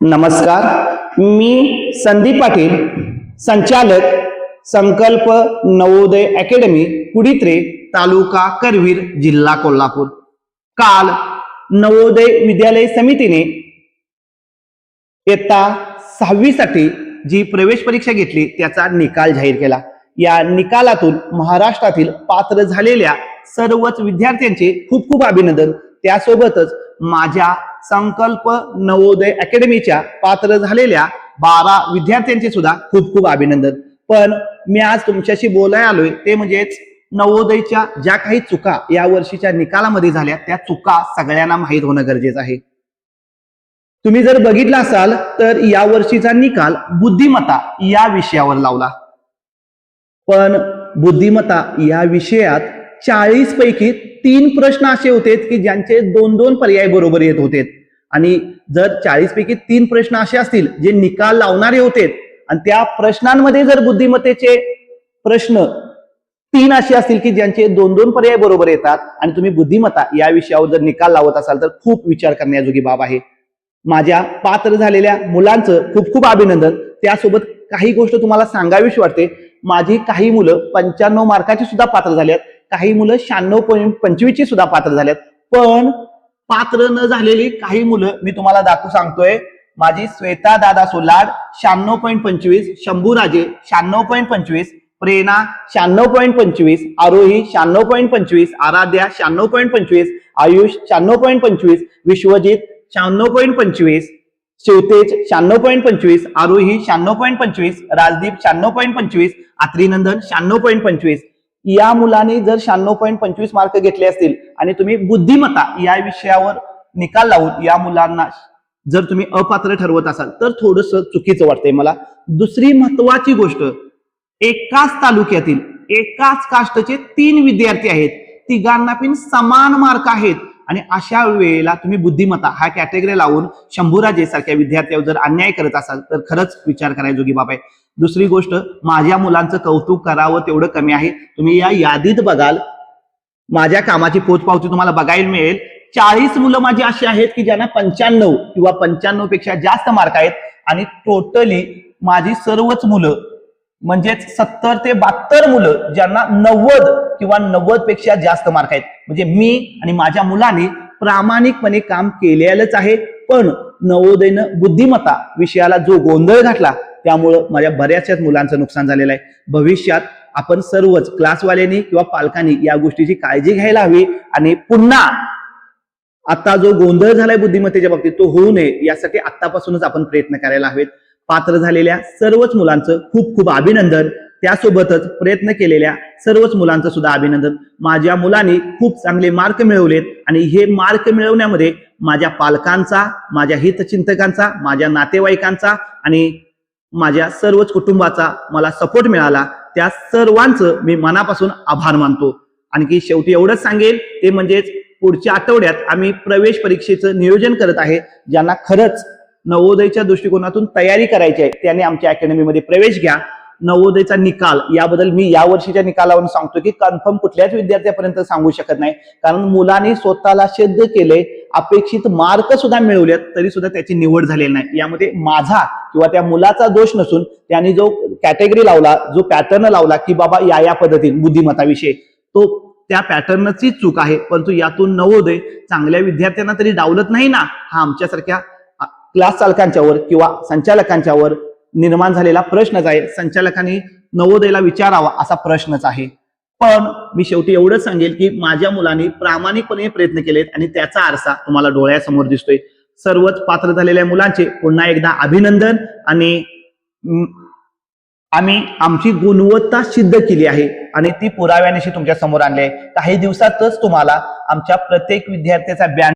नमस्कार, मी संदीप पाटील, संचालक संकल्प नवोदय अकॅडमी कुडित्रे, तालुका करवीर, जिल्हा कोल्हापूर। काल नवोदय विद्यालय समितीने इयत्ता 6वी साठी जी प्रवेश परीक्षा घेतली त्याचा निकाल जाहीर केला। या निकालातून महाराष्ट्रातील पात्र झालेल्या सर्वच विद्यार्थ्यांचे खूप खूप अभिनंदन। त्यासोबतच माझ्या संकल्प नवोदय अकॅडमीच्या पात्र झालेल्या 12 विद्यार्थ्यांचे सुद्धा खूप खूप अभिनंदन। पण मी आज तुमच्याशी बोलायला आलोय ते म्हणजेच नवोदयच्या ज्या काही चुका या वर्षीच्या निकालामध्ये झाल्या त्या चुका सगळ्यांना माहीत होणं गरजेचं आहे। तुम्ही जर बघितलं असाल तर या वर्षीचा निकाल बुद्धिमत्ता या विषयावर लावला, पण बुद्धिमत्ता या विषयात 40 पैकी 3 प्रश्न असे होते की ज्यांचे 2-2 पर्याय बरोबर येत होते। आणि जर 40 पैकी 3 प्रश्न असे असतील जे निकाल लावणारे होते आणि त्या प्रश्नांमध्ये जर बुद्धिमत्तेचे प्रश्न 3 असे असतील की ज्यांचे 2-2 पर्याय बरोबर येतात आणि तुम्ही बुद्धिमत्ता या विषयावर जर निकाल लावत असाल तर खूप विचार करण्याजोगी बाब आहे। माझ्या पात्र झालेल्या मुलांचं खूप खूप अभिनंदन। त्यासोबत काही गोष्ट तुम्हाला सांगावीशी वाटते। माझी काही मुलं 95 मार्काची सुद्धा पात्र झाल्यात, काही मुलं 96.25 ची सुद्धा पात्र झाल्यात, पण पात्र न झालेली काही मुलं मी तुम्हाला सांगतोय। माझी श्वेता दादा सोलाड 96.25, शंभूराजे 96.25, प्रेरणा 96.25, आरोही 96.25, आराध्या 96.25, आयुष 96.25, विश्वजित 96.25, शिवतेज 96.25, आरोही 96.25, राजदीप 96.25, आत्रिनंदन 96.25। या मुलांनी जर 96.25 मार्क घेतले असतील आणि तुम्ही बुद्धिमत्ता या विषयावर निकाल लावून या मुलांना जर तुम्ही अपात्र ठरवत असाल तर थोडस चुकीचं वाटतंय मला। दुसरी महत्वाची गोष्ट, एकाच तालुक्यातील एकाच कास्टचे 3 विद्यार्थी आहेत, तिघांना पण समान मार्क आहेत आणि अशा वेळेला तुम्ही बुद्धिमत्ता हा कॅटेगरी लावून शंभूराजे सारख्या विद्यार्थ्यांवर जर अन्याय करत असाल तर खरंच विचार करायजोगी बाब आहे। दुसरी गोष्ट, माझ्या मुलांचं कौतुक करावं तेवढं कमी आहे। तुम्ही या यादीत बघाल, माझ्या कामाची पोचपावती तुम्हाला बघायला मिळेल। 40 मुलं माझी अशी आहेत की ज्यांना 95 किंवा 95 पेक्षा जास्त मार्क आहेत आणि टोटली माझी सर्वच मुलं म्हणजेच 70 ते 72 मुलं ज्यांना 90 किंवा 90 पेक्षा जास्त मार्क आहेत। म्हणजे मी आणि माझ्या मुलांनी प्रामाणिकपणे काम केलेलंच आहे, पण नवोदयनं बुद्धिमत्ता विषयाला जो गोंधळ घातला त्यामुळे माझ्या बऱ्याचशाच मुलांचं नुकसान झालेलं आहे। भविष्यात आपण सर्वच क्लासवाल्यांनी किंवा पालकांनी या गोष्टीची काळजी घ्यायला हवी आणि पुन्हा आता जो गोंधळ झालाय बुद्धिमत्तेच्या बाबतीत तो होऊ नये यासाठी आतापासूनच आपण प्रयत्न करायला हवेत। पात्र झालेल्या सर्वच मुलांचं खूप खूप अभिनंदन। त्यासोबतच प्रयत्न केलेल्या सर्वच मुलांचं सुद्धा अभिनंदन। माझ्या मुलांनी खूप चांगले मार्क मिळवलेत आणि हे मार्क मिळवण्यामध्ये माझ्या पालकांचा, माझ्या हितचिंतकांचा, माझ्या नातेवाईकांचा आणि माझ्या सर्वच कुटुंबाचा मला सपोर्ट मिळाला। त्या सर्वांचं मी मनापासून आभार मानतो। आणखी शेवटी एवढंच सांगेल ते म्हणजेच पुढच्या आठवड्यात आम्ही प्रवेश परीक्षेचं नियोजन करत आहे। ज्यांना खरंच नवोदयच्या दृष्टिकोनातून तयारी करायची आहे त्यांनी आमच्या अकॅडमीमध्ये प्रवेश घ्या। नवोदयचा निकाल याबद्दल मी या वर्षीच्या निकालावरून सांगतो की कन्फर्म कुठल्याच विद्यार्थ्यापर्यंत सांगू शकत नाही, कारण मुलांनी स्वतःला सिद्ध केले, अपेक्षित मार्क सुद्धा मिळवलेत तरी सुद्धा त्याची निवड झालेली नाही। यामध्ये माझा किंवा त्या मुलाचा दोष नसून त्यांनी जो कॅटेगरी लावला, जो पॅटर्न लावला की बाबा या पद्धतीने बुद्धिमत्ताविषयी, तो त्या पॅटर्नची चूक आहे। परंतु यातून नवोदय चांगल्या विद्यार्थ्यांना तरी डावलत नाही ना, हा आमच्यासारख्या क्लास चालकांच्यावर किंवा संचालकांच्यावर निर्माण झालेला प्रश्नच आहे। संचालकांनी नवोदयला विचारावा असा प्रश्नच आहे। पण मी शेवटी एवढंच सांगेल की माझ्या मुलांनी प्रामाणिकपणे प्रयत्न केलेत आणि त्याचा आरसा तुम्हाला डोळ्यासमोर दिसतोय। सर्वच पात्र झालेल्या मुलांचे पुन्हा एकदा अभिनंदन आणि आम्ही आमची गुणवत्ता सिद्ध केली आहे आणि ती पुराव्यानिशी तुमच्या समोर आणली आहे। काही दिवसातच तुम्हाला आमच्या प्रत्येक विद्यार्थ्याचा